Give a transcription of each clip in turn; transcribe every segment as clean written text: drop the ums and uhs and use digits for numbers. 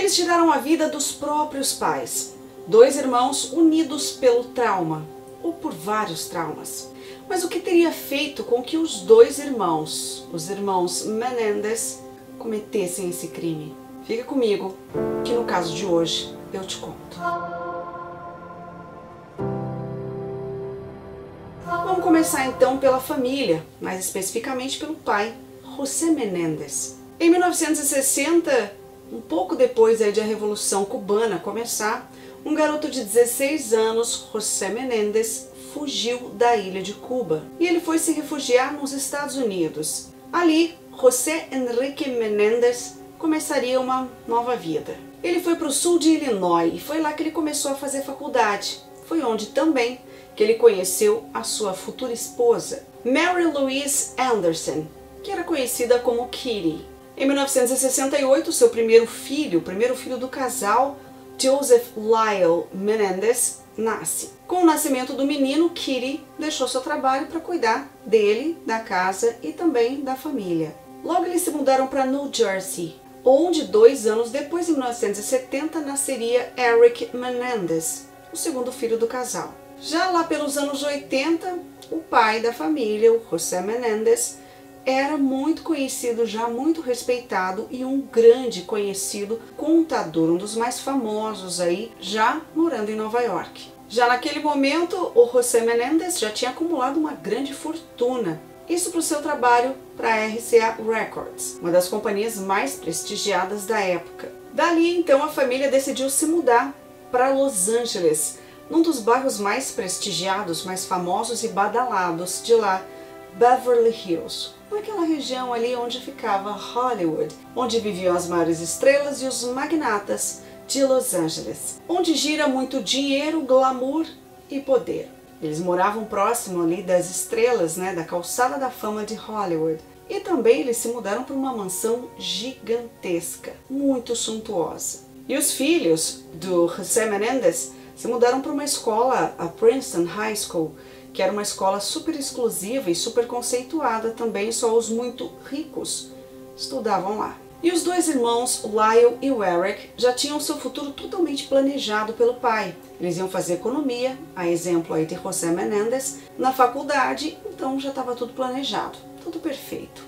Eles tiraram a vida dos próprios pais, dois irmãos unidos pelo trauma, ou por vários traumas. Mas o que teria feito com que os dois irmãos, os irmãos Menendez, cometessem esse crime? Fica comigo, que no caso de hoje eu te conto. Vamos começar então pela família, mais especificamente pelo pai, José Menendez. Em 1960, um pouco depois de a Revolução Cubana começar, um garoto de 16 anos, José Menendez, fugiu da ilha de Cuba e ele foi se refugiar nos Estados Unidos. Ali, José Enrique Menendez começaria uma nova vida. Ele foi para o sul de Illinois e foi lá que ele começou a fazer faculdade. Foi onde também que ele conheceu a sua futura esposa, Mary Louise Anderson, que era conhecida como Kitty. Em 1968, seu primeiro filho, o primeiro filho do casal, Joseph Lyle Menendez, nasce. Com o nascimento do menino, Kitty deixou seu trabalho para cuidar dele, da casa e também da família. Logo eles se mudaram para New Jersey, onde 2 anos depois, em 1970, nasceria Eric Menendez, o segundo filho do casal. Já lá pelos anos 80, o pai da família, o José Menendez, era muito conhecido, já muito respeitado e um grande conhecido contador, um dos mais famosos aí, já morando em Nova York. Já naquele momento, o José Menendez já tinha acumulado uma grande fortuna. Isso para o seu trabalho para a RCA Records, uma das companhias mais prestigiadas da época. Dali, então, a família decidiu se mudar para Los Angeles, num dos bairros mais prestigiados, mais famosos e badalados de lá, Beverly Hills, naquela região ali onde ficava Hollywood, onde viviam as maiores estrelas e os magnatas de Los Angeles, onde gira muito dinheiro, glamour e poder. Eles moravam próximo ali das estrelas, né, da calçada da fama de Hollywood. E também eles se mudaram para uma mansão gigantesca, muito suntuosa. E os filhos do José Menendez se mudaram para uma escola, a Princeton High School, que era uma escola super exclusiva e super conceituada também, só os muito ricos estudavam lá. E os dois irmãos, o Lyle e o Eric, já tinham seu futuro totalmente planejado pelo pai. Eles iam fazer economia, a exemplo aí de José Menendez, na faculdade, então já estava tudo planejado, tudo perfeito.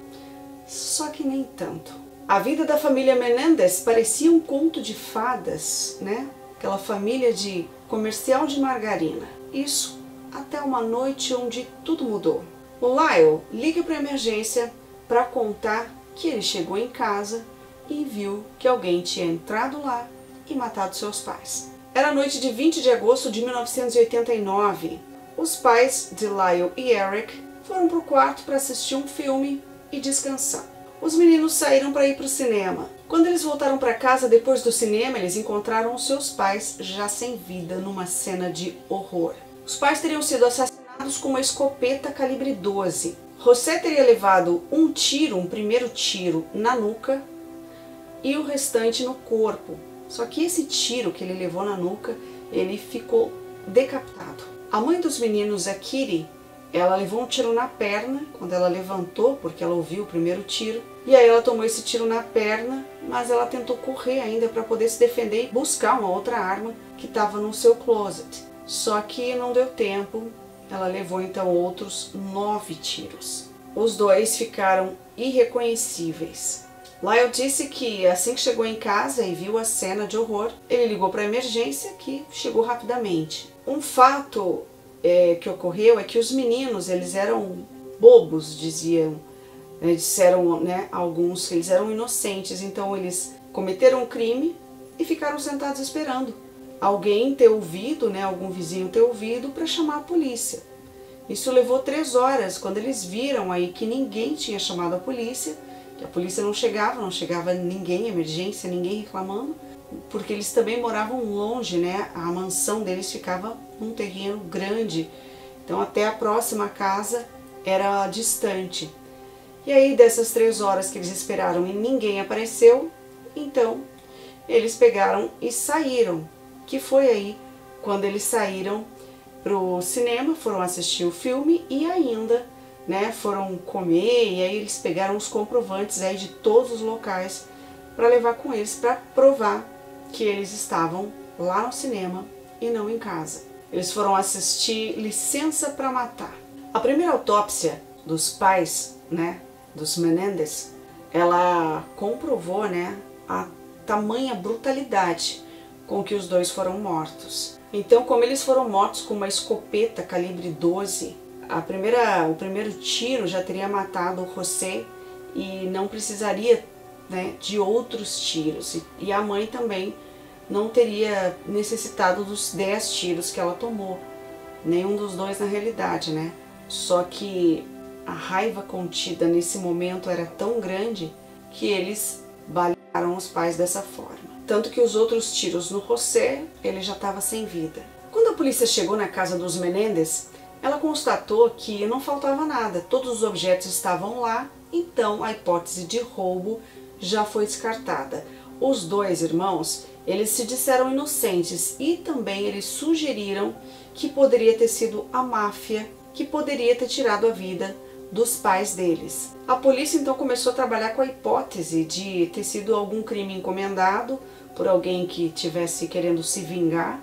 Só que nem tanto. A vida da família Menendez parecia um conto de fadas, né? Aquela família de comercial de margarina. Isso até uma noite onde tudo mudou. O Lyle liga para a emergência para contar que ele chegou em casa e viu que alguém tinha entrado lá e matado seus pais. Era a noite de 20 de agosto de 1989. Os pais de Lyle e Eric foram para o quarto para assistir um filme e descansar. Os meninos saíram para ir para o cinema. Quando eles voltaram para casa depois do cinema, eles encontraram os seus pais já sem vida numa cena de horror. Os pais teriam sido assassinados com uma escopeta calibre 12. José teria levado um tiro, um primeiro tiro na nuca e o restante no corpo. Só que esse tiro que ele levou na nuca, ele ficou decapitado. A mãe dos meninos, a Kitty, ela levou um tiro na perna quando ela levantou, porque ela ouviu o primeiro tiro. E aí ela tomou esse tiro na perna, mas ela tentou correr ainda para poder se defender e buscar uma outra arma que estava no seu closet. Só que não deu tempo, ela levou então outros 9 tiros. Os dois ficaram irreconhecíveis. Lyle disse que assim que chegou em casa e viu a cena de horror, ele ligou para a emergência que chegou rapidamente. Um fato que ocorreu é que os meninos, eles eram bobos, disseram, né, alguns que eles eram inocentes, então eles cometeram um crime e ficaram sentados esperando alguém ter ouvido, né, algum vizinho ter ouvido para chamar a polícia. Isso levou 3 horas, quando eles viram aí que ninguém tinha chamado a polícia, que a polícia não chegava ninguém, emergência, ninguém reclamando, porque eles também moravam longe, né, a mansão deles ficava num terreno grande, então até a próxima casa era distante. E aí dessas 3 horas que eles esperaram e ninguém apareceu, então eles pegaram e saíram, que foi aí quando eles saíram pro cinema, foram assistir o filme e ainda, né, foram comer, e aí eles pegaram os comprovantes aí de todos os locais para levar com eles para provar que eles estavam lá no cinema e não em casa. Eles foram assistir Licença para Matar. A primeira autópsia dos pais, né, dos Menendez, ela comprovou, né, a tamanha brutalidade com que os dois foram mortos. Então, como eles foram mortos com uma escopeta calibre 12, o primeiro tiro já teria matado o José e não precisaria, né, de outros tiros. E a mãe também não teria necessitado dos 10 tiros que ela tomou. Nenhum dos dois na realidade, né? Só que a raiva contida nesse momento era tão grande que eles balearam os pais dessa forma. Tanto que os outros tiros no José, ele já estava sem vida. Quando a polícia chegou na casa dos Menendez, ela constatou que não faltava nada, todos os objetos estavam lá, então a hipótese de roubo já foi descartada. Os dois irmãos, eles se disseram inocentes e também eles sugeriram que poderia ter sido a máfia que poderia ter tirado a vida dos pais deles. A polícia então começou a trabalhar com a hipótese de ter sido algum crime encomendado por alguém que tivesse querendo se vingar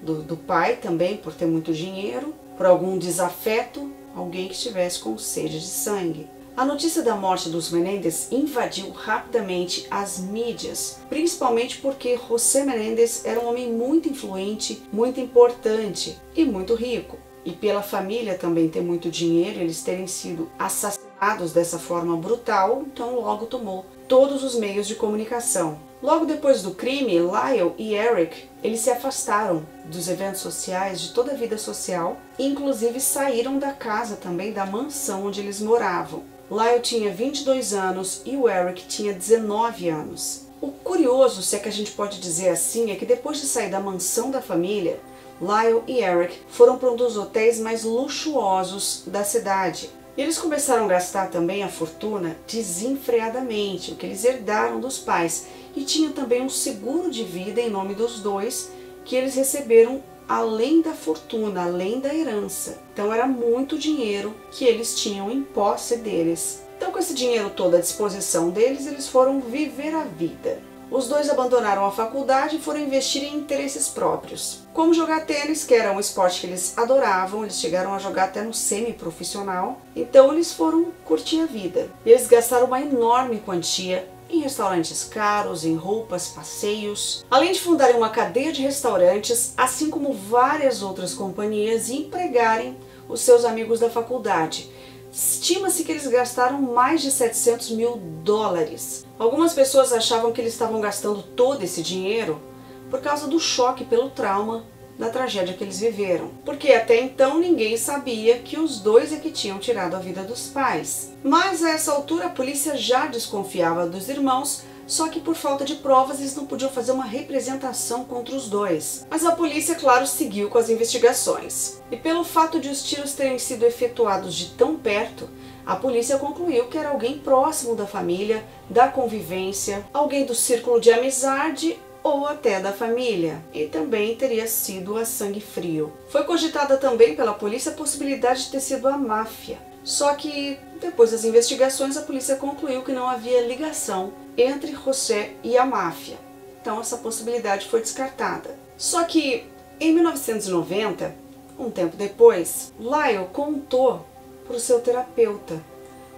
do pai também, por ter muito dinheiro, por algum desafeto, alguém que estivesse com sede de sangue. A notícia da morte dos Menendez invadiu rapidamente as mídias, principalmente porque José Menendez era um homem muito influente, muito importante e muito rico. E pela família também ter muito dinheiro, eles terem sido assassinados dessa forma brutal, então logo tomou todos os meios de comunicação. Logo depois do crime, Lyle e Eric, eles se afastaram dos eventos sociais, de toda a vida social, e inclusive saíram da casa também, da mansão onde eles moravam. Lyle tinha 22 anos e o Eric tinha 19 anos. O curioso, se é que a gente pode dizer assim, é que depois de sair da mansão da família, Lyle e Eric foram para um dos hotéis mais luxuosos da cidade. E eles começaram a gastar também a fortuna desenfreadamente, o que eles herdaram dos pais. E tinham também um seguro de vida em nome dos dois, que eles receberam além da fortuna, além da herança. Então era muito dinheiro que eles tinham em posse deles. Então, com esse dinheiro todo à disposição deles, eles foram viver a vida. Os dois abandonaram a faculdade e foram investir em interesses próprios, como jogar tênis, que era um esporte que eles adoravam. Eles chegaram a jogar até no semi-profissional, então eles foram curtir a vida. Eles gastaram uma enorme quantia em restaurantes caros, em roupas, passeios, além de fundarem uma cadeia de restaurantes, assim como várias outras companhias, e empregarem os seus amigos da faculdade. Estima-se que eles gastaram mais de 700 mil dólares. Algumas pessoas achavam que eles estavam gastando todo esse dinheiro por causa do choque pelo trauma da tragédia que eles viveram. Porque até então ninguém sabia que os dois é que tinham tirado a vida dos pais. Mas a essa altura a polícia já desconfiava dos irmãos, só que por falta de provas eles não podiam fazer uma representação contra os dois. Mas a polícia, claro, seguiu com as investigações. E pelo fato de os tiros terem sido efetuados de tão perto, a polícia concluiu que era alguém próximo da família, da convivência, alguém do círculo de amizade ou até da família, e também teria sido a sangue frio. Foi cogitada também pela polícia a possibilidade de ter sido a máfia. Só que depois das investigações a polícia concluiu que não havia ligação entre José e a máfia. Então essa possibilidade foi descartada. Só que em 1990, um tempo depois, Lyle contou para o seu terapeuta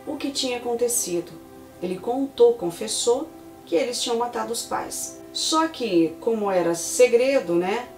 o que tinha acontecido. Ele confessou que eles tinham matado os pais. Só que, como era segredo, né,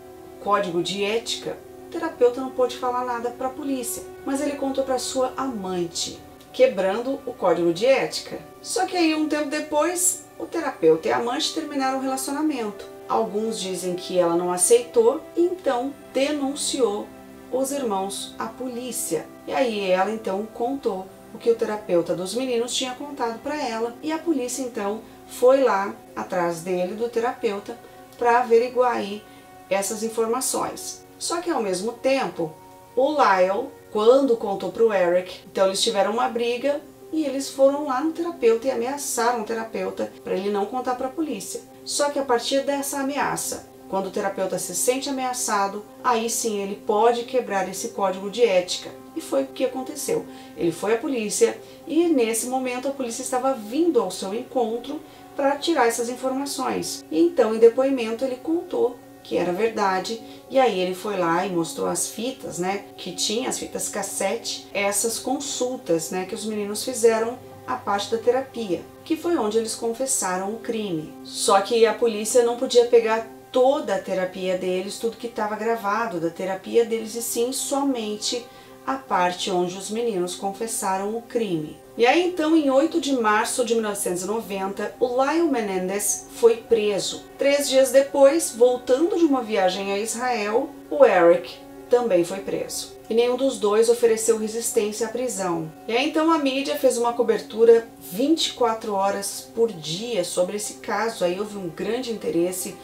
código de ética, o terapeuta não pôde falar nada para a polícia. Mas ele contou para sua amante, quebrando o código de ética. Só que aí, um tempo depois, o terapeuta e a amante terminaram o relacionamento. Alguns dizem que ela não aceitou e então denunciou os irmãos à polícia. E aí ela então contou o que o terapeuta dos meninos tinha contado para ela, e a polícia então foi lá atrás dele, do terapeuta, para averiguar aí essas informações. Só que ao mesmo tempo, o Lyle, quando contou para o Eric, então eles tiveram uma briga e eles foram lá no terapeuta e ameaçaram o terapeuta para ele não contar para a polícia. Só que a partir dessa ameaça, quando o terapeuta se sente ameaçado, aí sim ele pode quebrar esse código de ética. E foi o que aconteceu. Ele foi à polícia e nesse momento a polícia estava vindo ao seu encontro para tirar essas informações. E então, em depoimento, ele contou que era verdade, e aí ele foi lá e mostrou as fitas, né, que tinha, as fitas cassete, essas consultas, né, que os meninos fizeram a parte da terapia, que foi onde eles confessaram o crime. Só que a polícia não podia pegar toda a terapia deles, tudo que estava gravado da terapia deles, e sim somente a parte onde os meninos confessaram o crime. E aí então, em 8 de março de 1990, o Lyle Menendez foi preso. 3 dias depois, voltando de uma viagem a Israel, o Eric também foi preso. E nenhum dos dois ofereceu resistência à prisão. E aí então a mídia fez uma cobertura 24 horas por dia sobre esse caso. Aí houve um grande interesse,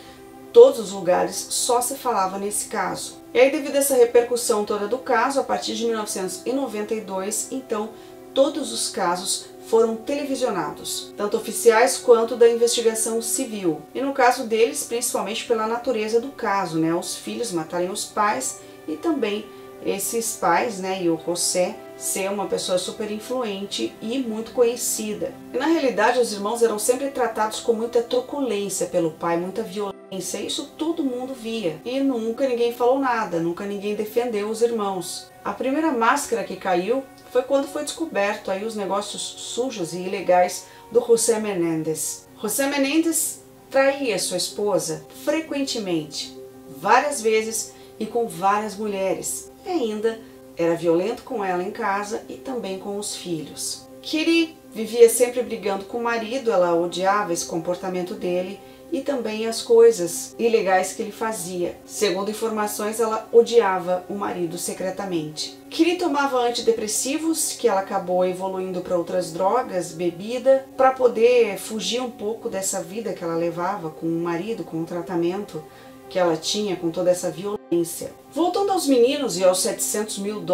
todos os lugares só se falava nesse caso. E aí, devido a essa repercussão toda do caso, a partir de 1992, então, todos os casos foram televisionados, tanto oficiais quanto da investigação civil. E no caso deles, principalmente pela natureza do caso, né? Os filhos matarem os pais e também esses pais, né? E o José ser uma pessoa super influente e muito conhecida. E na realidade, os irmãos eram sempre tratados com muita truculência pelo pai, muita violência. Isso todo mundo via e nunca ninguém falou nada, nunca ninguém defendeu os irmãos. A primeira máscara que caiu foi quando foi descoberto aí os negócios sujos e ilegais do José Menendez. José Menendez traía sua esposa frequentemente, várias vezes e com várias mulheres. E ainda era violento com ela em casa e também com os filhos. Kitty vivia sempre brigando com o marido, ela odiava esse comportamento dele e também as coisas ilegais que ele fazia. Segundo informações, ela odiava o marido secretamente. Kitty tomava antidepressivos, que ela acabou evoluindo para outras drogas, bebida, para poder fugir um pouco dessa vida que ela levava com o marido, com o tratamento que ela tinha, com toda essa violência. Voltando aos meninos e aos $700 mil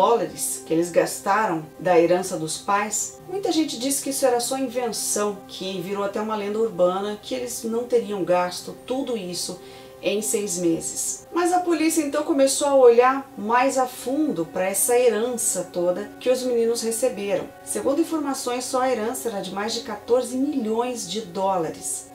que eles gastaram da herança dos pais, muita gente disse que isso era só invenção, que virou até uma lenda urbana, que eles não teriam gasto tudo isso em 6 meses. Mas a polícia então começou a olhar mais a fundo para essa herança toda que os meninos receberam. Segundo informações, só a herança era de mais de $14 milhões.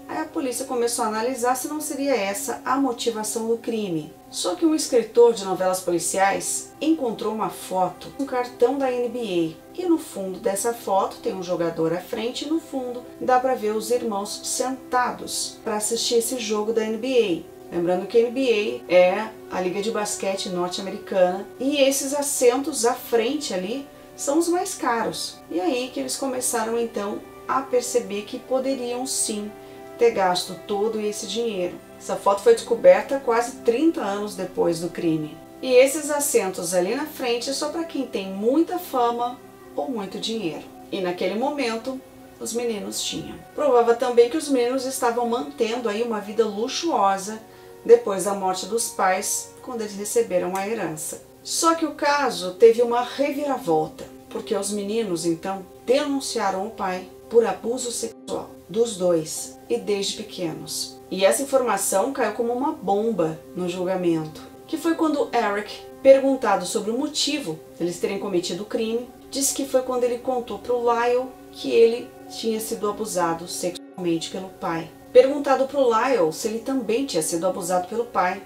Aí a polícia começou a analisar se não seria essa a motivação do crime. Só que um escritor de novelas policiais encontrou uma foto, um cartão da NBA. E no fundo dessa foto tem um jogador à frente e no fundo dá para ver os irmãos sentados para assistir esse jogo da NBA. Lembrando que a NBA é a liga de basquete norte-americana e esses assentos à frente ali são os mais caros. E aí que eles começaram então a perceber que poderiam sim ter gasto todo esse dinheiro. Essa foto foi descoberta quase 30 anos depois do crime. E esses assentos ali na frente é só para quem tem muita fama ou muito dinheiro. E naquele momento, os meninos tinham. Provava também que os meninos estavam mantendo aí uma vida luxuosa depois da morte dos pais, quando eles receberam a herança. Só que o caso teve uma reviravolta, porque os meninos então denunciaram o pai por abuso sexual dos dois e desde pequenos. E essa informação caiu como uma bomba no julgamento, que foi quando Eric, perguntado sobre o motivo deles terem cometido o crime, disse que foi quando ele contou para o Lyle que ele tinha sido abusado sexualmente pelo pai. Perguntado para o Lyle se ele também tinha sido abusado pelo pai,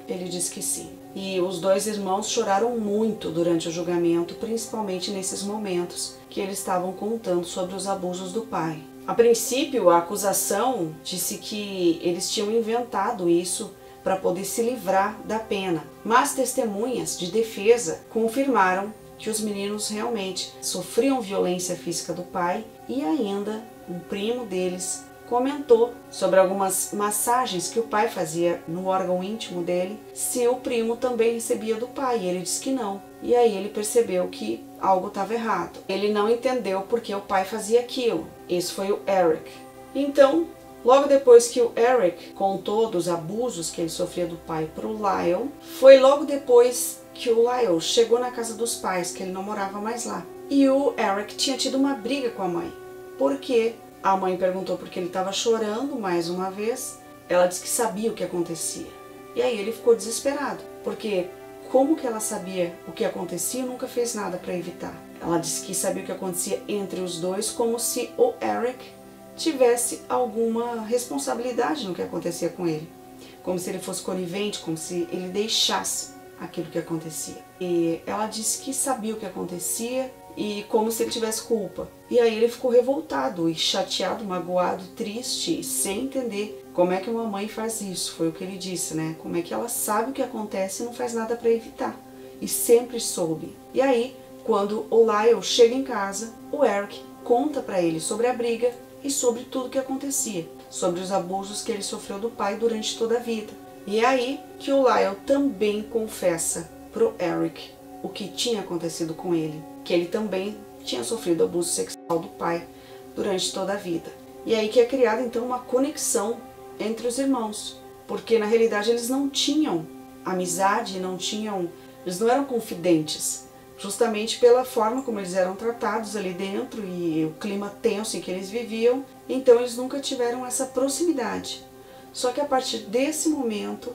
ele disse que sim. E os dois irmãos choraram muito durante o julgamento, principalmente nesses momentos que eles estavam contando sobre os abusos do pai. A princípio, a acusação disse que eles tinham inventado isso para poder se livrar da pena, mas testemunhas de defesa confirmaram que os meninos realmente sofriam violência física do pai e ainda um primo deles comentou sobre algumas massagens que o pai fazia no órgão íntimo dele, se o primo também recebia do pai, e ele disse que não. E aí ele percebeu que algo estava errado. Ele não entendeu porque o pai fazia aquilo. Esse foi o Eric. Então, logo depois que o Eric contou dos abusos que ele sofria do pai para o Lyle, foi logo depois que o Lyle chegou na casa dos pais, que ele não morava mais lá. E o Eric tinha tido uma briga com a mãe, porque a mãe perguntou por que ele estava chorando mais uma vez. Ela disse que sabia o que acontecia. E aí ele ficou desesperado, porque como que ela sabia o que acontecia e nunca fez nada para evitar? Ela disse que sabia o que acontecia entre os dois, como se o Eric tivesse alguma responsabilidade no que acontecia com ele, como se ele fosse conivente, como se ele deixasse aquilo que acontecia. E ela disse que sabia o que acontecia e como se ele tivesse culpa. E aí ele ficou revoltado e chateado, magoado, triste, sem entender como é que uma mãe faz isso. Foi o que ele disse, né? Como é que ela sabe o que acontece e não faz nada para evitar. E sempre soube. E aí, quando o Lyle chega em casa, o Eric conta para ele sobre a briga e sobre tudo o que acontecia, sobre os abusos que ele sofreu do pai durante toda a vida. E é aí que o Lyle também confessa pro Eric o que tinha acontecido com ele, que ele também tinha sofrido abuso sexual do pai durante toda a vida. E é aí que é criada então uma conexão entre os irmãos, porque na realidade eles não tinham amizade, eles não eram confidentes, justamente pela forma como eles eram tratados ali dentro e o clima tenso em que eles viviam, então eles nunca tiveram essa proximidade. Só que a partir desse momento,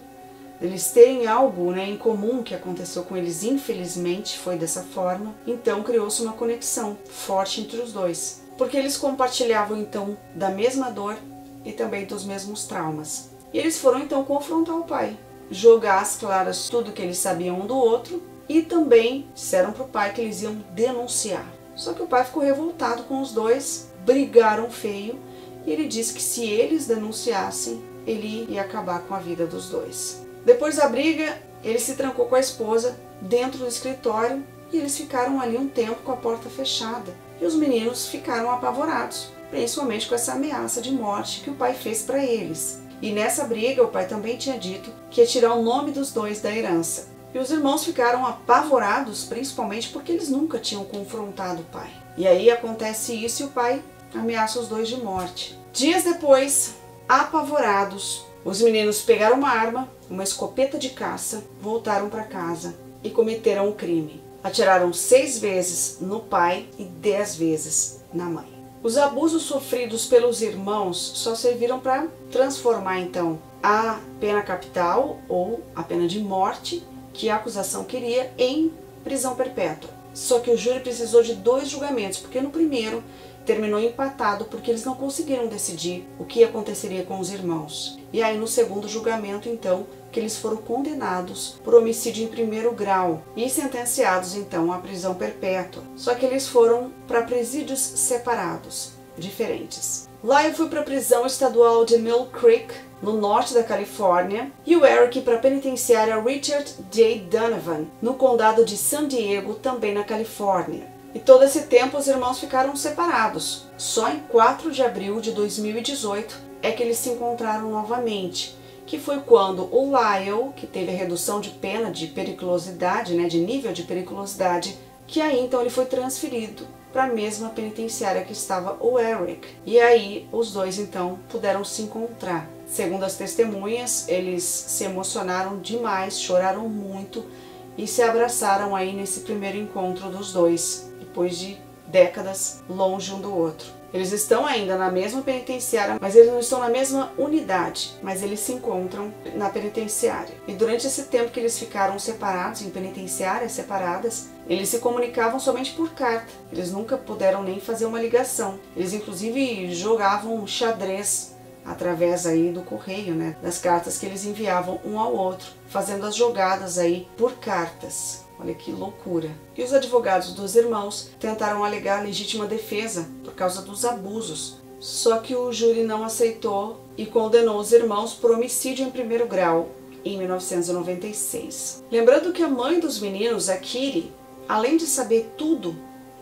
eles terem algo, né, em comum que aconteceu com eles, infelizmente foi dessa forma, então criou-se uma conexão forte entre os dois, porque eles compartilhavam então da mesma dor e também dos mesmos traumas. E eles foram então confrontar o pai, jogar às claras tudo que eles sabiam um do outro e também disseram para o pai que eles iam denunciar. Só que o pai ficou revoltado com os dois, brigaram feio e ele disse que se eles denunciassem, ele ia acabar com a vida dos dois. Depois da briga, ele se trancou com a esposa dentro do escritório e eles ficaram ali um tempo com a porta fechada. E os meninos ficaram apavorados, principalmente com essa ameaça de morte que o pai fez para eles. E nessa briga, o pai também tinha dito que ia tirar o nome dos dois da herança. E os irmãos ficaram apavorados, principalmente porque eles nunca tinham confrontado o pai. E aí acontece isso e o pai ameaça os dois de morte. Dias depois, apavorados, os meninos pegaram uma arma, uma escopeta de caça, voltaram para casa e cometeram o crime. Atiraram 6 vezes no pai e 10 vezes na mãe. Os abusos sofridos pelos irmãos só serviram para transformar então a pena capital ou a pena de morte que a acusação queria em prisão perpétua. Só que o júri precisou de 2 julgamentos, porque no primeiro terminou empatado porque eles não conseguiram decidir o que aconteceria com os irmãos. E aí no segundo julgamento, então, que eles foram condenados por homicídio em primeiro grau e sentenciados então à prisão perpétua. Só que eles foram para presídios separados, diferentes. Lyle foi para a prisão estadual de Mill Creek, no norte da Califórnia, e o Eric para a penitenciária Richard J. Donovan, no condado de San Diego, também na Califórnia. E todo esse tempo os irmãos ficaram separados. Só em 4 de abril de 2018 é que eles se encontraram novamente, que foi quando o Lyle, que teve a redução de pena de periculosidade, né, de nível de periculosidade, que aí então ele foi transferido para a mesma penitenciária que estava o Eric. E aí os dois então puderam se encontrar. Segundo as testemunhas, eles se emocionaram demais, choraram muito e se abraçaram aí nesse primeiro encontro dos dois, depois de décadas longe um do outro. Eles estão ainda na mesma penitenciária, mas eles não estão na mesma unidade, mas eles se encontram na penitenciária. E durante esse tempo que eles ficaram separados, em penitenciárias separadas, eles se comunicavam somente por carta. Eles nunca puderam nem fazer uma ligação. Eles inclusive jogavam xadrez através aí do correio, né, das cartas que eles enviavam um ao outro, fazendo as jogadas aí por cartas. Olha que loucura. E os advogados dos irmãos tentaram alegar legítima defesa por causa dos abusos. Só que o júri não aceitou e condenou os irmãos por homicídio em primeiro grau em 1996. Lembrando que a mãe dos meninos, a Kitty, além de saber tudo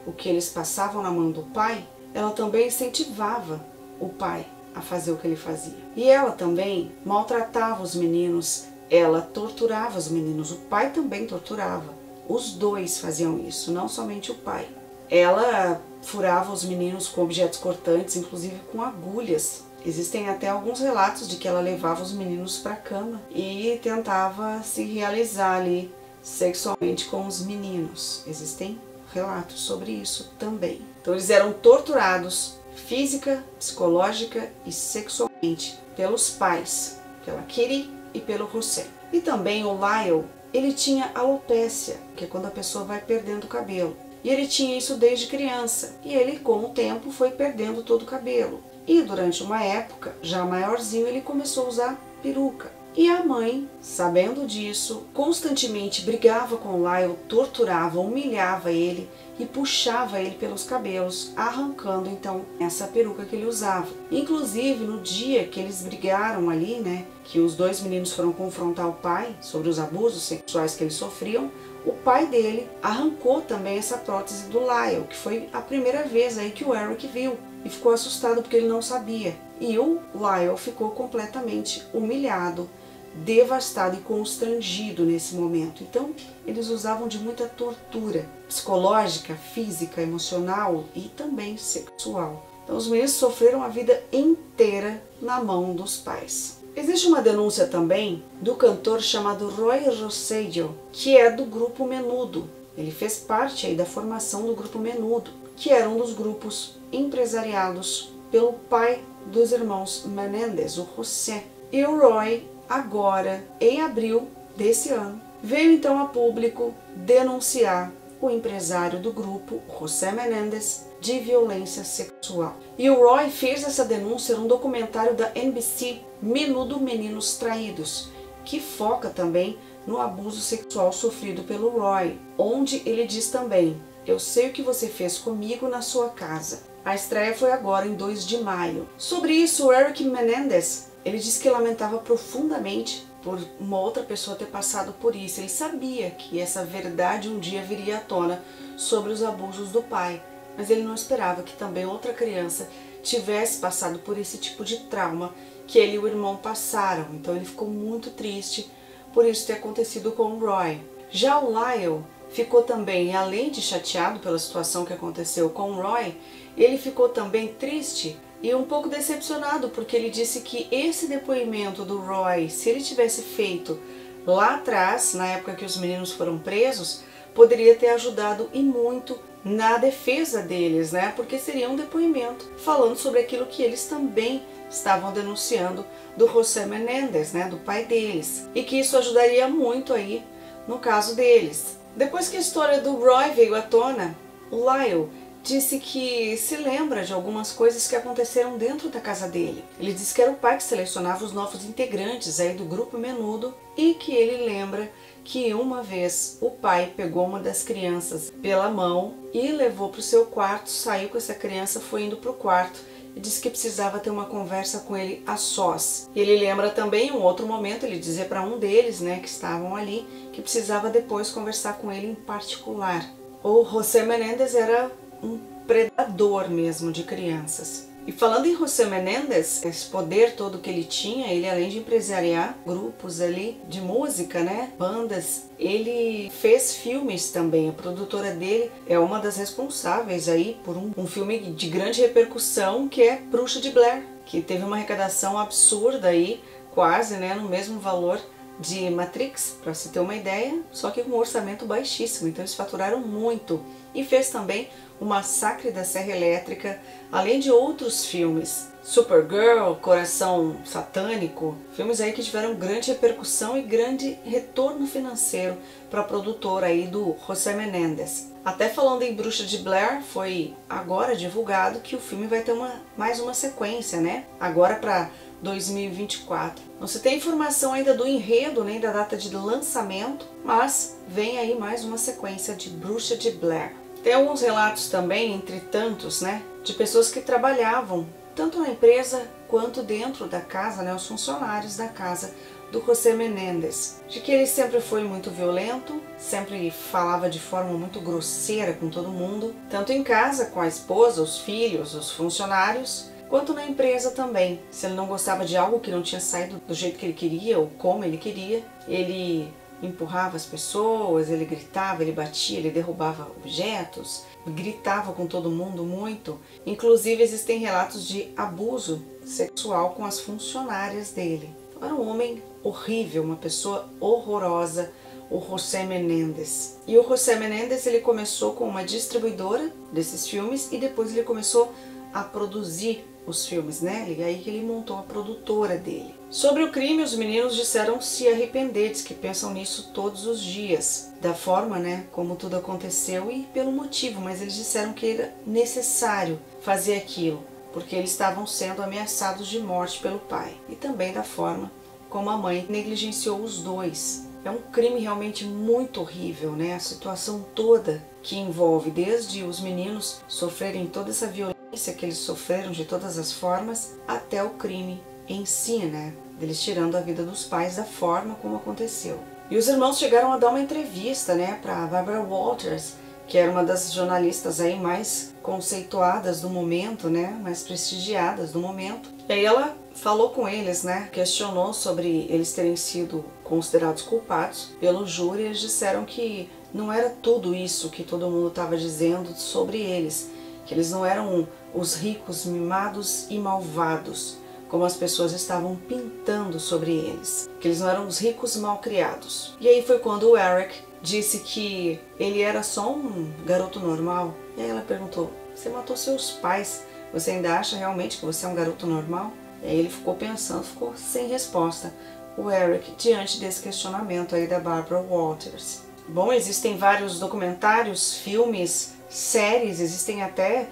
o que eles passavam na mão do pai, ela também incentivava o pai a fazer o que ele fazia. E ela também maltratava os meninos, ela torturava os meninos, o pai também torturava. Os dois faziam isso, não somente o pai. Ela furava os meninos com objetos cortantes, inclusive com agulhas. Existem até alguns relatos de que ela levava os meninos para a cama e tentava se realizar ali sexualmente com os meninos. Existem relatos sobre isso também. Então eles eram torturados física, psicológica e sexualmente pelos pais, pela Kitty e pelo José. E também o Lyle, ele tinha alopécia, que é quando a pessoa vai perdendo o cabelo. E ele tinha isso desde criança. E ele, com o tempo, foi perdendo todo o cabelo. E durante uma época, já maiorzinho, ele começou a usar peruca. E a mãe, sabendo disso, constantemente brigava com Lyle, torturava, humilhava ele e puxava ele pelos cabelos, arrancando então essa peruca que ele usava. Inclusive, no dia que eles brigaram ali, né, que os dois meninos foram confrontar o pai sobre os abusos sexuais que eles sofriam, o pai dele arrancou também essa prótese do Lyle, que foi a primeira vez aí que o Eric viu, e ficou assustado porque ele não sabia. E o Lyle ficou completamente humilhado, devastado e constrangido nesse momento. Então, eles usavam de muita tortura psicológica, física, emocional e também sexual. Então, os meninos sofreram a vida inteira na mão dos pais. Existe uma denúncia também do cantor chamado Roy Rosselló, que é do grupo Menudo. Ele fez parte aí da formação do grupo Menudo, que era um dos grupos empresariados pelo pai dos irmãos Menendez, o José. E o Roy, agora, em abril desse ano, veio então a público denunciar o empresário do grupo, José Menendez, de violência sexual. E o Roy fez essa denúncia num documentário da NBC, Menudo Meninos Traídos, que foca também no abuso sexual sofrido pelo Roy, onde ele diz também: "Eu sei o que você fez comigo na sua casa." A estreia foi agora em 2 de maio. Sobre isso, o Eric Menendez, ele disse que lamentava profundamente por uma outra pessoa ter passado por isso. Ele sabia que essa verdade um dia viria à tona sobre os abusos do pai, mas ele não esperava que também outra criança tivesse passado por esse tipo de trauma que ele e o irmão passaram. Então ele ficou muito triste por isso ter acontecido com o Roy. Já o Lyle ficou também, além de chateado pela situação que aconteceu com o Roy, ele ficou também triste e um pouco decepcionado, porque ele disse que esse depoimento do Roy, se ele tivesse feito lá atrás, na época que os meninos foram presos, poderia ter ajudado e muito na defesa deles, né? Porque seria um depoimento falando sobre aquilo que eles também estavam denunciando do José Menendez, né? Do pai deles. E que isso ajudaria muito aí no caso deles. Depois que a história do Roy veio à tona, o Lyle disse que se lembra de algumas coisas que aconteceram dentro da casa dele. Ele disse que era o pai que selecionava os novos integrantes aí do grupo Menudo e que ele lembra que uma vez o pai pegou uma das crianças pela mão e levou para o seu quarto, saiu com essa criança, foi indo para o quarto e disse que precisava ter uma conversa com ele a sós. E ele lembra também um outro momento, ele dizia para um deles, né, que estavam ali, que precisava depois conversar com ele em particular. O José Menendez era um predador mesmo de crianças. E falando em José Menendez, esse poder todo que ele tinha, ele além de empresariar grupos ali de música, né, bandas, ele fez filmes também. A produtora dele é uma das responsáveis aí por um filme de grande repercussão, que é Bruxa de Blair, que teve uma arrecadação absurda aí, quase, né, no mesmo valor de Matrix, para se ter uma ideia, só que com um orçamento baixíssimo, então eles faturaram muito. E fez também O Massacre da Serra Elétrica, além de outros filmes, Supergirl, Coração Satânico, filmes aí que tiveram grande repercussão e grande retorno financeiro para a produtora aí do José Menendez. Até falando em Bruxa de Blair, foi agora divulgado que o filme vai ter mais uma sequência, né? Agora para 2024. Não se tem informação ainda do enredo nem da data de lançamento, mas vem aí mais uma sequência de Bruxa de Blair. Tem alguns relatos também, entre tantos, né, de pessoas que trabalhavam tanto na empresa quanto dentro da casa, né, os funcionários da casa do José Menendez, de que ele sempre foi muito violento, sempre falava de forma muito grosseira com todo mundo, tanto em casa com a esposa, os filhos, os funcionários, quanto na empresa também. Se ele não gostava de algo que não tinha saído do jeito que ele queria ou como ele queria, ele empurrava as pessoas, ele gritava, ele batia, ele derrubava objetos, gritava com todo mundo muito. Inclusive existem relatos de abuso sexual com as funcionárias dele. Era um homem horrível, uma pessoa horrorosa, o José Menendez. E o José Menendez, ele começou com uma distribuidora desses filmes e depois ele começou a produzir os filmes, né? E aí que ele montou a produtora dele. Sobre o crime, os meninos disseram se arrepender, diz que pensam nisso todos os dias, da forma, né, como tudo aconteceu e pelo motivo, mas eles disseram que era necessário fazer aquilo, porque eles estavam sendo ameaçados de morte pelo pai e também da forma como a mãe negligenciou os dois. É um crime realmente muito horrível, né? A situação toda que envolve desde os meninos sofrerem toda essa violência que eles sofreram de todas as formas, até o crime em si, né? Deles tirando a vida dos pais da forma como aconteceu. E os irmãos chegaram a dar uma entrevista, né, para Barbara Walters, que era uma das jornalistas aí mais conceituadas do momento, né, mais prestigiadas do momento. E aí ela falou com eles, né, questionou sobre eles terem sido considerados culpados pelo júri. Eles disseram que não era tudo isso que todo mundo estava dizendo sobre eles, que eles não eram os ricos mimados e malvados, como as pessoas estavam pintando sobre eles, que eles não eram os ricos malcriados. E aí foi quando o Eric disse que ele era só um garoto normal. E aí ela perguntou: você matou seus pais, você ainda acha realmente que você é um garoto normal? E aí ele ficou pensando, ficou sem resposta, o Eric, diante desse questionamento aí da Barbara Walters. Bom, existem vários documentários, filmes, séries, existem até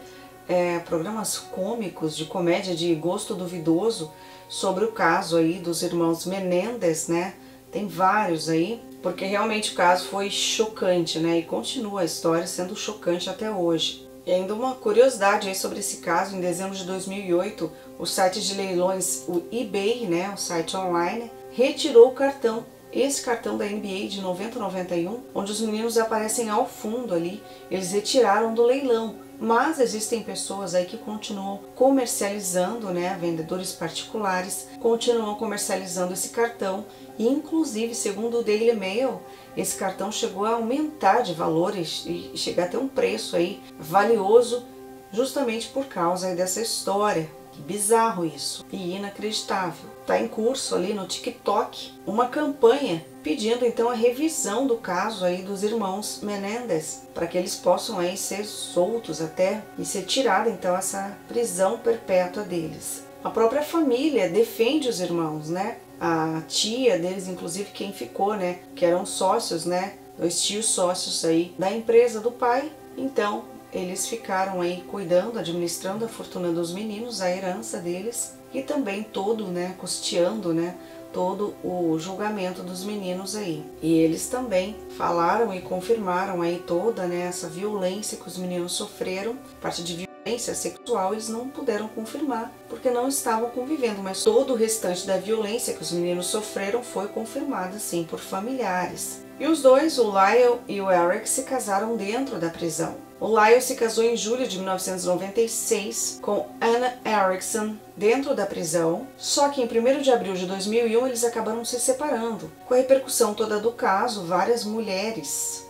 programas cômicos de comédia de gosto duvidoso sobre o caso aí dos irmãos Menendez, né? Tem vários aí, porque realmente o caso foi chocante, né? E continua a história sendo chocante até hoje. E ainda uma curiosidade aí sobre esse caso: em dezembro de 2008, o site de leilões, o eBay, né, o site online, retirou o cartão, esse cartão da NBA de 90-91, onde os meninos aparecem ao fundo ali. Eles retiraram do leilão, mas existem pessoas aí que continuam comercializando, né, vendedores particulares, continuam comercializando esse cartão. E inclusive, segundo o Daily Mail, esse cartão chegou a aumentar de valores e chegar a ter um preço aí valioso, justamente por causa aí dessa história. Que bizarro isso e inacreditável. Está em curso ali no TikTok uma campanha pedindo então a revisão do caso aí dos irmãos Menendez, para que eles possam aí ser soltos até e ser tirada então essa prisão perpétua deles. A própria família defende os irmãos, né? A tia deles, inclusive, quem ficou, né, que eram sócios, né, 2 tios sócios aí da empresa do pai. Então eles ficaram aí cuidando, administrando a fortuna dos meninos, a herança deles, e também todo, né, custeando, né, todo o julgamento dos meninos aí. E eles também falaram e confirmaram aí toda, né, essa violência que os meninos sofreram. Parte de violência sexual eles não puderam confirmar, porque não estavam convivendo, mas todo o restante da violência que os meninos sofreram foi confirmada sim por familiares. E os dois, o Lyle e o Eric, se casaram dentro da prisão. O Lyle se casou em julho de 1996 com Anna Erickson dentro da prisão, só que em 1º de abril de 2001 eles acabaram se separando. Com a repercussão toda do caso, várias mulheres,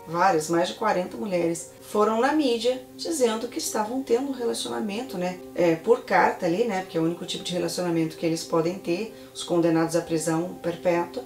mais de 40 mulheres, foram na mídia dizendo que estavam tendo um relacionamento, né, por carta ali, né, porque é o único tipo de relacionamento que eles podem ter, os condenados à prisão perpétua,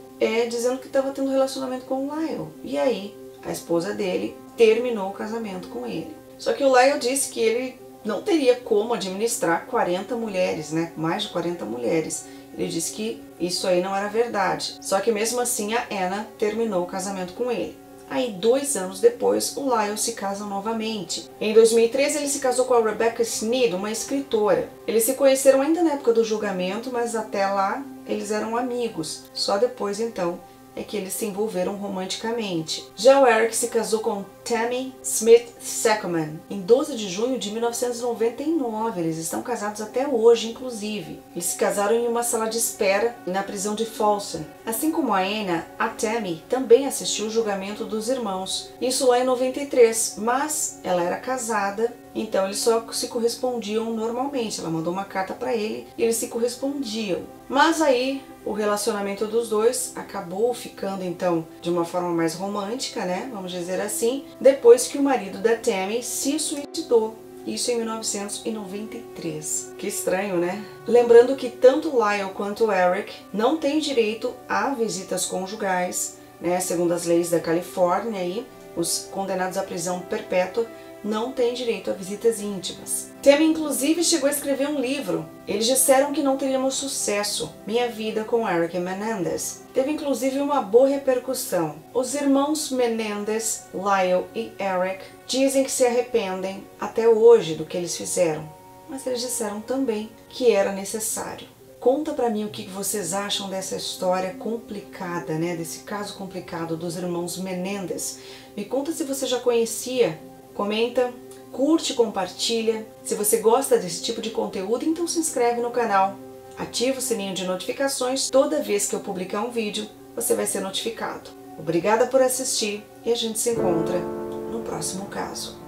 dizendo que estava tendo relacionamento com o Lyle. E aí a esposa dele terminou o casamento com ele. Só que o Lyle disse que ele não teria como administrar 40 mulheres, né? Mais de 40 mulheres. Ele disse que isso aí não era verdade. Só que mesmo assim a Anna terminou o casamento com ele. Aí 2 anos depois o Lyle se casa novamente. Em 2013 ele se casou com a Rebecca Sneed, uma escritora. Eles se conheceram ainda na época do julgamento, mas até lá eles eram amigos. Só depois então é que eles se envolveram romanticamente. Já o Eric se casou com Tammy Smith Saccoman em 12 de junho de 1999. Eles estão casados até hoje, inclusive. Eles se casaram em uma sala de espera na prisão de Folsom. Assim como a Anna, a Tammy também assistiu o julgamento dos irmãos. Isso lá em 93, mas ela era casada, então eles só se correspondiam normalmente. Ela mandou uma carta para ele e eles se correspondiam. Mas aí o relacionamento dos dois acabou ficando então de uma forma mais romântica, né? Vamos dizer assim, depois que o marido da Tammy se suicidou. Isso em 1993. Que estranho, né? Lembrando que tanto Lyle quanto o Eric não têm direito a visitas conjugais, né? Segundo as leis da Califórnia, aí, os condenados à prisão perpétua não têm direito a visitas íntimas. Tammy, inclusive, chegou a escrever um livro. Eles disseram que não teríamos sucesso. Minha Vida com Eric Menendez. Teve, inclusive, uma boa repercussão. Os irmãos Menendez, Lyle e Eric, dizem que se arrependem até hoje do que eles fizeram. mas eles disseram também que era necessário. Conta pra mim o que vocês acham dessa história complicada, né? Desse caso complicado dos irmãos Menendez. Me conta se você já conhecia. Comenta, curte, compartilha. Se você gosta desse tipo de conteúdo, então se inscreve no canal. Ativa o sininho de notificações. Toda vez que eu publicar um vídeo, você vai ser notificado. Obrigada por assistir e a gente se encontra no próximo caso.